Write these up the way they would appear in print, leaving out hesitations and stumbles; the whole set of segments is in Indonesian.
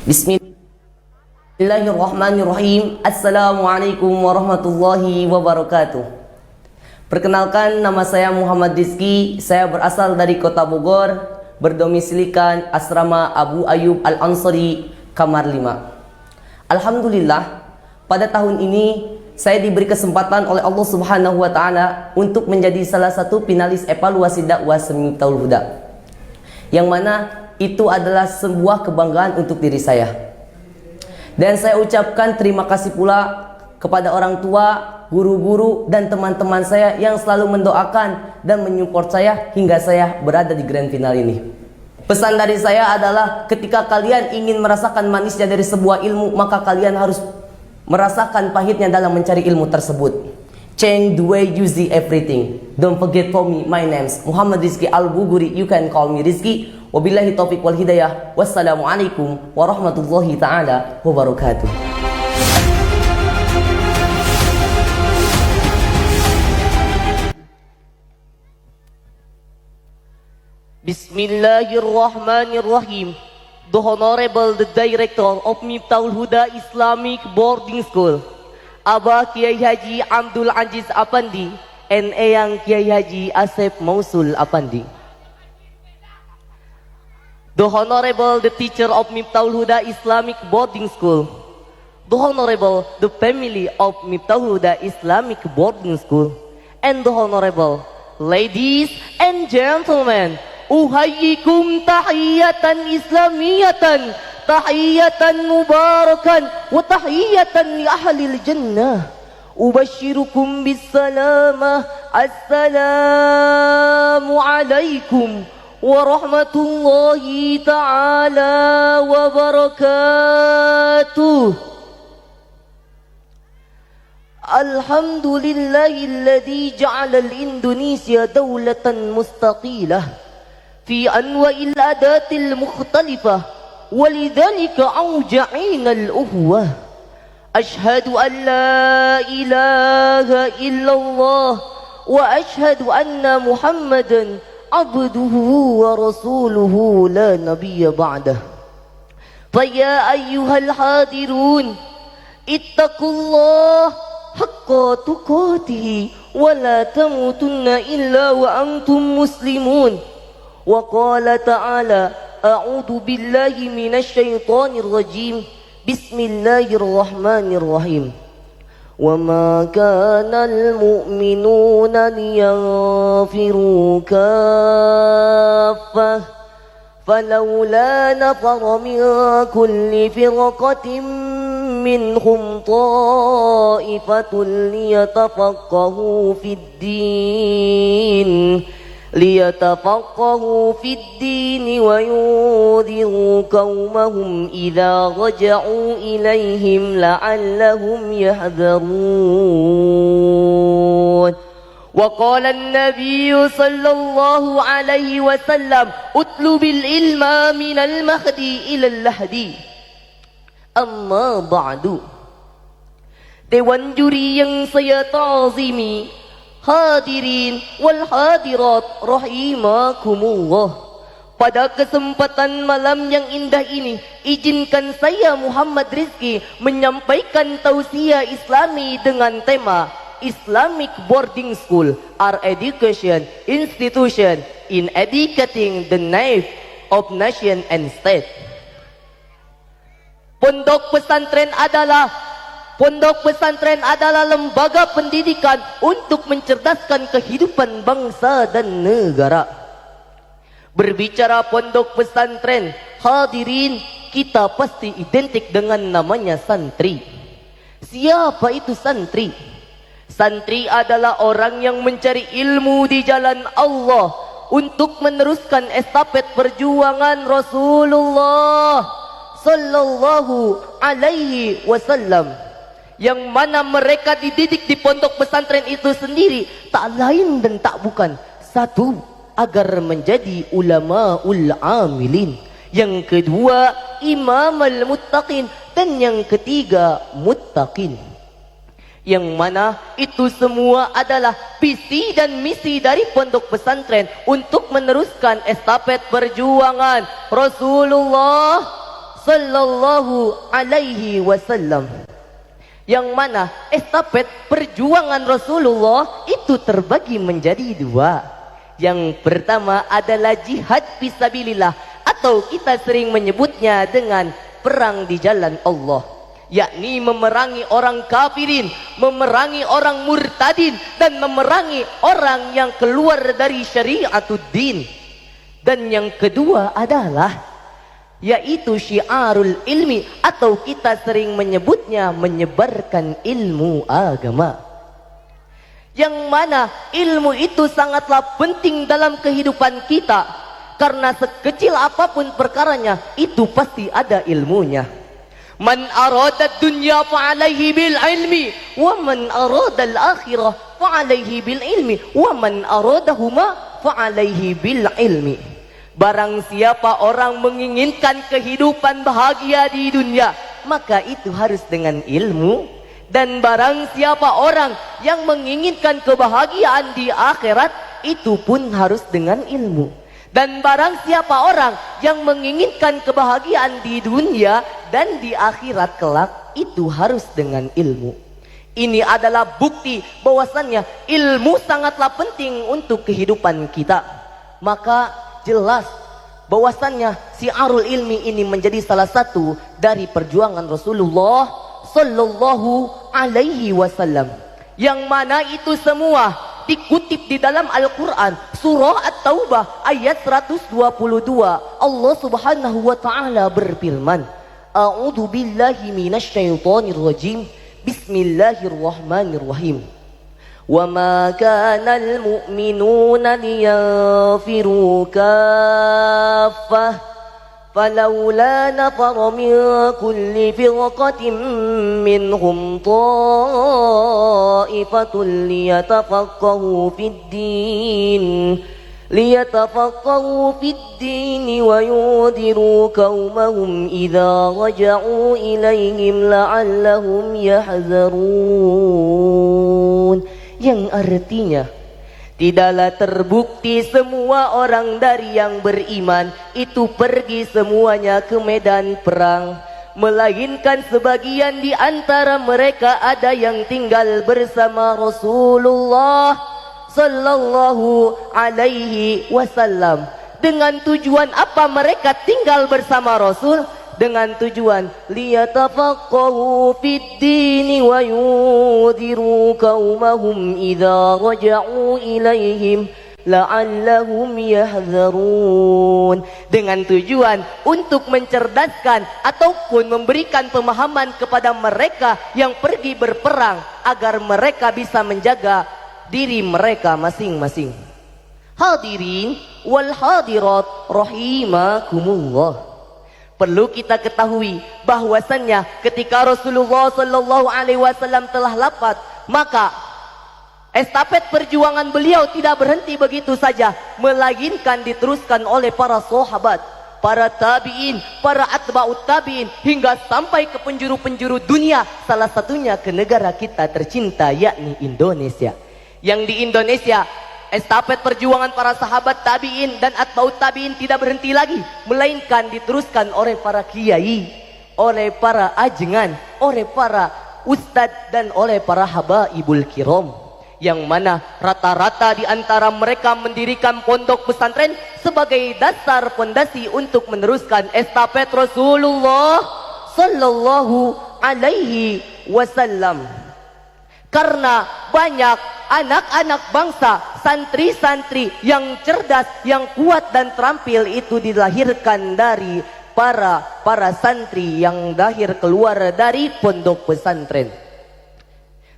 Bismillahirrahmanirrahim. Assalamualaikum warahmatullahi wabarakatuh. Perkenalkan, nama saya Muhammad Rizki. Saya berasal dari kota Bogor, berdomisilikan asrama Abu Ayyub Al-Ansari, kamar 5. Alhamdulillah, pada tahun ini saya diberi kesempatan oleh Allah Subhanahu wa taala untuk menjadi salah satu finalis evaluasi dakwah semi Miftaul Huda. Yang mana itu adalah sebuah kebanggaan untuk diri saya. Dan saya ucapkan terima kasih pula kepada orang tua, guru-guru, dan teman-teman saya yang selalu mendoakan dan menyupport saya hingga saya berada di grand final ini. Pesan dari saya adalah ketika kalian ingin merasakan manisnya dari sebuah ilmu, maka kalian harus merasakan pahitnya dalam mencari ilmu tersebut. Change the way you see everything. Don't forget for me, my name's Muhammad Rizki Al-Buguri. You can call me Rizki. Wabillahi taufiq wal hidayah. Wassalamualaikum warahmatullahi ta'ala wabarakatuh. Bismillahirrahmanirrahim. The Honorable the Director of Miftaul Huda Islamic Boarding School, Abah Kiai Haji Abdul Aziz Apandi and Eyang Kiai Haji Asep Mausul Apandi. The Honorable the Teacher of Miftaul Huda Islamic Boarding School, the Honorable the Family of Miftaul Huda Islamic Boarding School, and the Honorable ladies and gentlemen, uhayyikum tahiyatan islamiyatan, tahiyatan mubarakan, wa tahiyatan li ahlil jannah. Ubashirukum bisalamah. Assalamu alaikum warahmatullahi ta'ala wabarakatuh. Alhamdulillahilladzi ja'ala al-Indonesia dawlatan mustaqilah في أنواع العادات المختلفة ولذلك أوجعنا الأخوة. أشهد أن لا إله إلا الله وأشهد أن محمدا عبده ورسوله لا نبي بعده. فيا أيها الحاضرون اتقوا الله حق تقاته ولا تموتن إلا وأنتم مسلمون. وقال تعالى أعوذ بالله من الشيطان الرجيم بسم الله الرحمن الرحيم وما كان المؤمنون لينفروا كافة فلولا نفر من كل فرقة منهم طائفة ليتفقهوا في الدين وينذروا قومهم إذا رجعوا إليهم لعلهم يحذرون. وقال النبي صلى الله عليه وسلم اطلب العلم من المهدي إلى اللحدي. أما بعد, Dewan juri yang saya ta'zimi, hadirin wal hadirat rahimakumullah. Pada kesempatan malam yang indah ini, izinkan saya Muhammad Rizki menyampaikan tausiah Islami dengan tema Islamic Boarding School are education institution in educating the needs of nation and state. Pondok pesantren adalah lembaga pendidikan untuk mencerdaskan kehidupan bangsa dan negara. Berbicara pondok pesantren, hadirin, kita pasti identik dengan namanya santri. Siapa itu santri? Santri adalah orang yang mencari ilmu di jalan Allah untuk meneruskan estafet perjuangan Rasulullah sallallahu alaihi wasallam. Yang mana mereka dididik di pondok pesantren itu sendiri tak lain dan tak bukan, satu, agar menjadi ulamaul amilin, yang kedua imamal muttaqin, dan yang ketiga muttaqin. Yang mana itu semua adalah visi dan misi dari pondok pesantren untuk meneruskan estafet perjuangan Rasulullah sallallahu alaihi wasallam. Yang mana estafet perjuangan Rasulullah itu terbagi menjadi dua. Yang pertama adalah jihad fisabilillah, atau kita sering menyebutnya dengan perang di jalan Allah, yakni memerangi orang kafirin, memerangi orang murtadin, dan memerangi orang yang keluar dari syariatuddin. Dan yang kedua adalah yaitu syiarul ilmi, atau kita sering menyebutnya menyebarkan ilmu agama. Yang mana ilmu itu sangatlah penting dalam kehidupan kita, karena sekecil apapun perkaranya itu pasti ada ilmunya. Man arada dunya fa'alaihi bil ilmi, wa man arada al-akhirah fa'alaihi bil ilmi, wa man aradahuma fa'alaihi bil ilmi. Barang siapa orang menginginkan kehidupan bahagia di dunia, maka itu harus dengan ilmu. Dan barang siapa orang yang menginginkan kebahagiaan di akhirat, itu pun harus dengan ilmu. Dan barang siapa orang yang menginginkan kebahagiaan di dunia dan di akhirat kelak, itu harus dengan ilmu. Ini adalah bukti bahwasannya ilmu sangatlah penting untuk kehidupan kita. Maka jelas bahwasannya syiarul ilmi ini menjadi salah satu dari perjuangan Rasulullah sallallahu alaihi wasallam, yang mana itu semua dikutip di dalam Al-Quran surah At-Taubah ayat 122. Allah subhanahu wa ta'ala berfirman, A'udhu billahi minasyaitonir rajim, Bismillahirrahmanirrahim. Wa ma kana al-mu'minuna liyanfiru kaffah فلولا نفر من كل فرقة منهم طائفة ليتفقهوا في الدين وينذروا قومهم إذا رجعوا إليهم لعلهم يحذرون. Yang artinya, tidaklah terbukti semua orang dari yang beriman itu pergi semuanya ke medan perang, melainkan sebagian di antara mereka ada yang tinggal bersama Rasulullah sallallahu alaihi wasallam. Dengan tujuan apa mereka tinggal bersama Rasul? Dengan tujuan liyatafaqahu fid dini wa yudhiru qaumahum idza raja'u ilaihim la'allahum yahzarun. Dengan tujuan untuk mencerdaskan ataupun memberikan pemahaman kepada mereka yang pergi berperang, agar mereka bisa menjaga diri mereka masing-masing. Hadirin wal hadirat rahimakumullah. Perlu kita ketahui bahwasannya ketika Rasulullah sallallahu alaihi wasallam telah wafat, maka estafet perjuangan beliau tidak berhenti begitu saja, melainkan diteruskan oleh para sahabat, para tabi'in, para atba'ut tabi'in, hingga sampai ke penjuru-penjuru dunia, salah satunya ke negara kita tercinta, yakni Indonesia. Yang di Indonesia, estafet perjuangan para sahabat tabi'in dan atba'ut tabi'in tidak berhenti lagi, melainkan diteruskan oleh para kiai, oleh para ajengan, oleh para ustadz, dan oleh para habaibul kiram, yang mana rata-rata di antara mereka mendirikan pondok pesantren sebagai dasar fondasi untuk meneruskan estafet Rasulullah sallallahu alaihi wasallam. Karena banyak anak-anak bangsa, santri-santri yang cerdas, yang kuat dan terampil itu dilahirkan dari para santri yang lahir keluar dari pondok pesantren.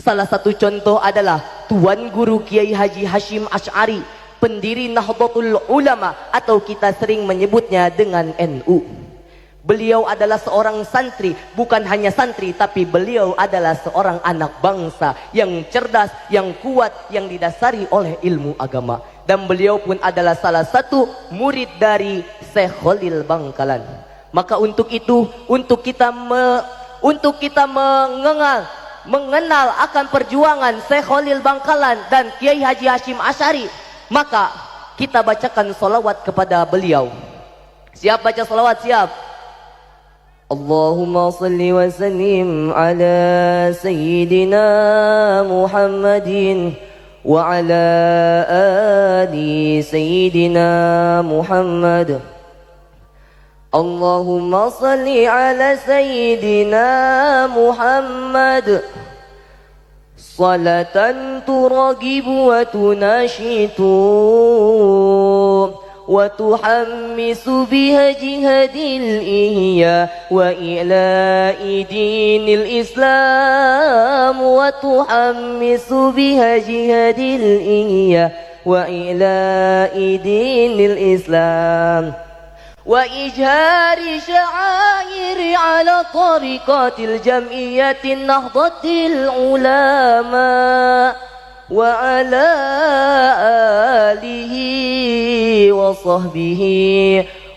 Salah satu contoh adalah Tuan Guru Kiai Haji Hashim Asy'ari, pendiri Nahdlatul Ulama, atau kita sering menyebutnya dengan NU. Beliau adalah seorang santri, bukan hanya santri, tapi beliau adalah seorang anak bangsa yang cerdas, yang kuat, yang didasari oleh ilmu agama. Dan beliau pun adalah salah satu murid dari Syekh Khalil Bangkalan. Maka untuk itu, untuk kita mengenal akan perjuangan Syekh Khalil Bangkalan dan Kiai Haji Hashim Asy'ari, maka kita bacakan solawat kepada beliau. Siap baca solawat? Siap. اللهم صل وسلم على سيدنا محمد وعلى آل سيدنا محمد. اللهم صل على سيدنا محمد صلاة ترغب وتناشط وتحمس بها جهاد الإحياء وإعلاء دين الإسلام وتحمس بها جهاد الإحياء وإعلاء دين الإسلام وإجهار شعائر على طريقات الجمعية النهضة العلماء وعلى آله وصحبه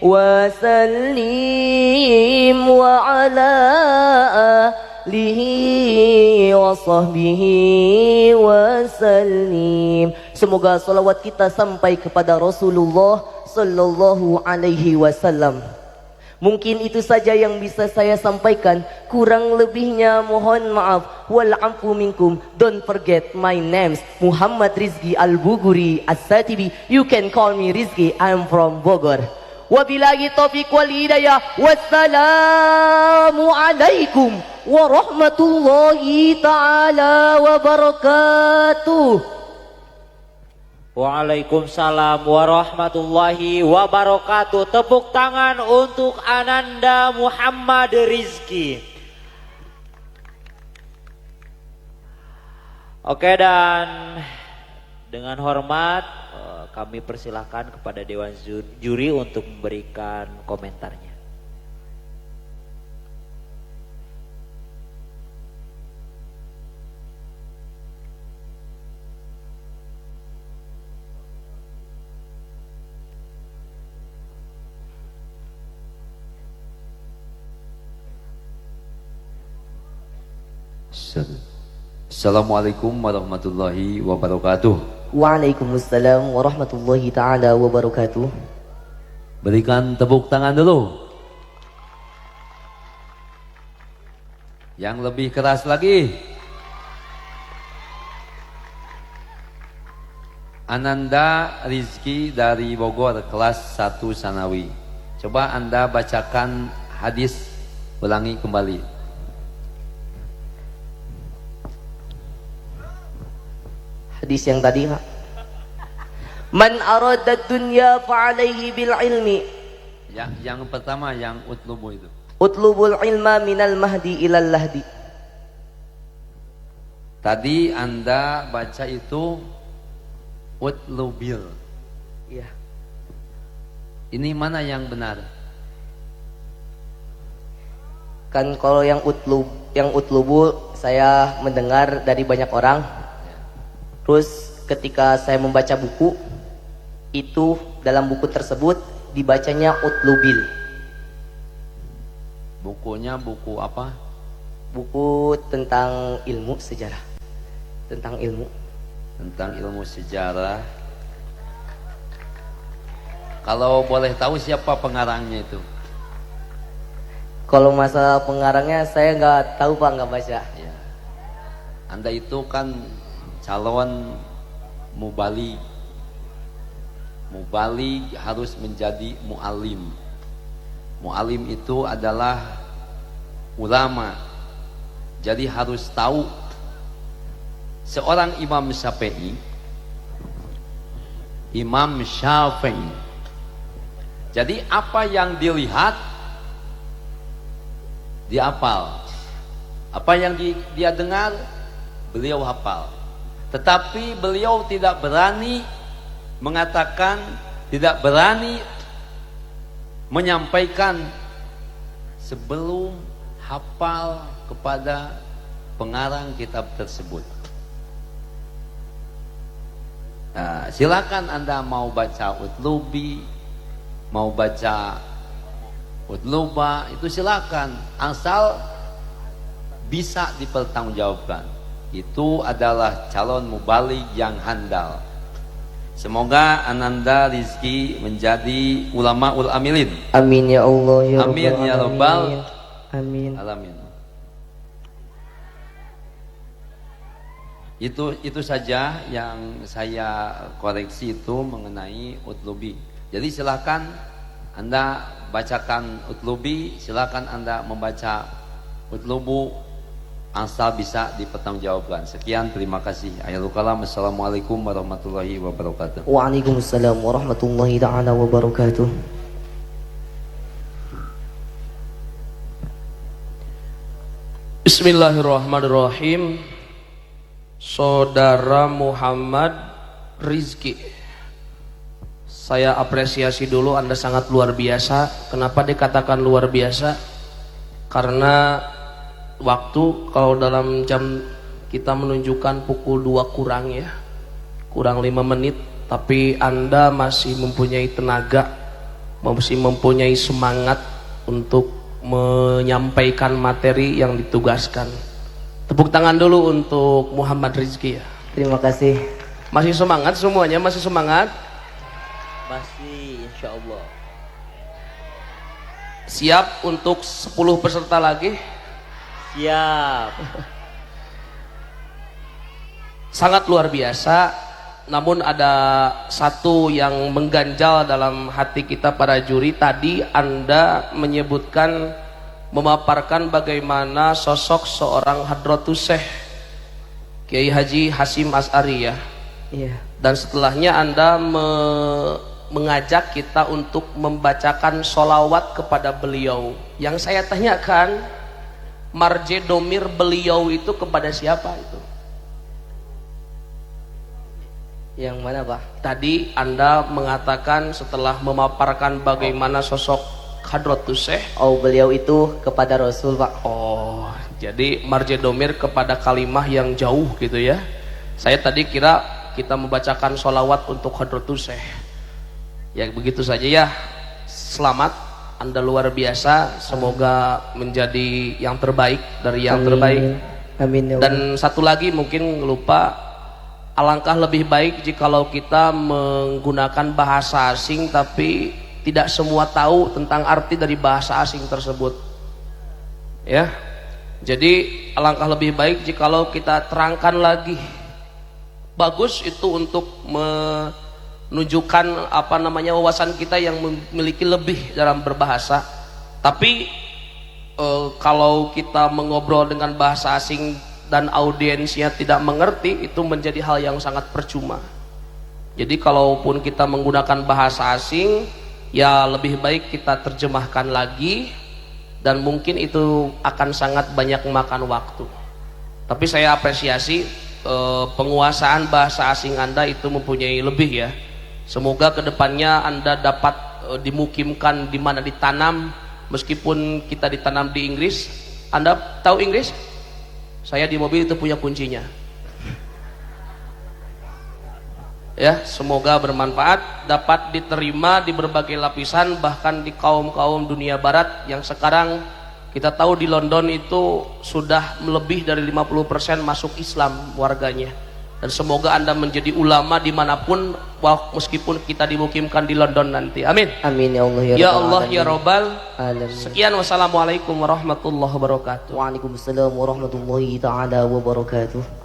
وسلم وعلى آله وصحبه wasallim. Semoga salawat kita sampai kepada Rasulullah sallallahu alaihi wasallam. Mungkin itu saja yang bisa saya sampaikan. Kurang lebihnya mohon maaf. Wal afu minkum. Don't forget my name's Muhammad Rizki Al-Buguri As-Satibi. You can call me Rizki. I'm from Bogor. Wabillahi taufiq wal hidayah. Wassalamu alaikum warahmatullahi ta'ala wabarakatuh. Waalaikumsalam warahmatullahi wabarakatuh. Tepuk tangan untuk Ananda Muhammad Rizki. Oke, dan dengan hormat kami persilahkan kepada Dewan Juri untuk memberikan komentarnya. Assalamualaikum warahmatullahi wabarakatuh. Waalaikumsalam warahmatullahi ta'ala wabarakatuh. Berikan tepuk tangan dulu. Yang lebih keras lagi. Ananda Rizki dari Bogor, kelas 1 Sanawi. Coba Anda bacakan hadis, ulangi kembali. Hadis yang tadi, Pak. Man arada dunya fa'alaihi bil ilmi. Yang pertama yang utlubu itu. Utlubul ilma minal mahdi ilal lahdi. Tadi Anda baca itu utlubil. Iya. Ini mana yang benar? Kan kalau yang utlubu saya mendengar dari banyak orang. Terus ketika saya membaca buku itu, dalam buku tersebut dibacanya utlubil. Bukunya buku apa? Buku tentang ilmu sejarah. Tentang ilmu sejarah. Kalau boleh tahu siapa pengarangnya itu? Kalau masalah pengarangnya saya nggak tahu, Pak, nggak baca. Ya. Anda itu kan calon mubali. Mubali harus menjadi mu'alim. Mu'alim itu adalah ulama. Jadi harus tahu. Seorang Imam Syafi'i, jadi apa yang dilihat dia hafal, apa yang dia dengar beliau hafal. Tetapi beliau tidak berani mengatakan, tidak berani menyampaikan sebelum hafal kepada pengarang kitab tersebut. Nah, silakan Anda mau baca utlubi, mau baca utluba, itu silakan, asal bisa dipertanggungjawabkan. Itu adalah calon mubaligh yang handal. Semoga Ananda Rizki menjadi ulama ul amilin. Amin ya Allah ya Amin ya Rabbal Amin. alamin. Itu saja yang saya koreksi itu mengenai utlubi. Jadi silakan Anda bacakan utlubi, silakan Anda membaca utlubu asal bisa dipertanggungjawabkan. Sekian, terima kasih. Akhirul kalam. Assalamualaikum warahmatullahi wabarakatuh. Waalaikumsalam warahmatullahi taala wabarakatuh. Bismillahirrahmanirrahim. Saudara Muhammad Rizki, saya apresiasi dulu, Anda sangat luar biasa. Kenapa dikatakan luar biasa? Karena waktu, kalau dalam jam kita menunjukkan pukul 2 kurang ya, kurang 5 menit, tapi Anda masih mempunyai tenaga, masih mempunyai semangat untuk menyampaikan materi yang ditugaskan. Tepuk tangan dulu untuk Muhammad Rizki ya. Terima kasih. Masih semangat semuanya, masih semangat. Masih insya Allah. Siap untuk 10 peserta lagi? Siap. Sangat luar biasa. Namun ada satu yang mengganjal dalam hati kita para juri. Tadi Anda menyebutkan, memaparkan bagaimana sosok seorang Hadratus Syekh Kiai Haji Hasyim Asy'ari ya. Iya. Dan setelahnya Anda mengajak kita untuk membacakan sholawat kepada beliau. Yang saya tanyakan, marje domir beliau itu kepada siapa itu? Yang mana Pak? Tadi Anda mengatakan setelah memaparkan bagaimana sosok Hadratus Syekh, Oh, beliau itu kepada Rasul Pak. oh, jadi marje domir kepada kalimah yang jauh gitu ya. Saya tadi kira kita membacakan sholawat untuk Hadratus Syekh. Ya begitu saja ya. Selamat, Anda luar biasa. Semoga menjadi yang terbaik dari yang terbaik. Amin ya Allah. Dan satu lagi mungkin lupa, alangkah lebih baik jikalau kita menggunakan bahasa asing tapi tidak semua tahu tentang arti dari bahasa asing tersebut. Ya. Jadi alangkah lebih baik jikalau kita terangkan lagi. Bagus itu untuk menunjukkan wawasan kita yang memiliki lebih dalam berbahasa. Tapi kalau kita mengobrol dengan bahasa asing dan audiensnya tidak mengerti, itu menjadi hal yang sangat percuma. Jadi kalaupun kita menggunakan bahasa asing, ya lebih baik kita terjemahkan lagi, dan mungkin itu akan sangat banyak memakan waktu. Tapi saya apresiasi penguasaan bahasa asing Anda itu mempunyai lebih ya. Semoga kedepannya Anda dapat dimukimkan di mana ditanam, meskipun kita ditanam di Inggris. Anda tahu Inggris? Saya di mobil itu punya kuncinya. Ya, semoga bermanfaat, dapat diterima di berbagai lapisan, bahkan di kaum-kaum dunia barat yang sekarang kita tahu di London itu sudah lebih dari 50% masuk Islam warganya. Dan semoga Anda menjadi ulama dimanapun, meskipun kita dimukimkan di London nanti. Amin. Amin ya Allah Ya Allah ya Rabbal alamin. Sekian, wassalamualaikum warahmatullahi wabarakatuh. Waalaikumsalam warahmatullahi taala wabarakatuh.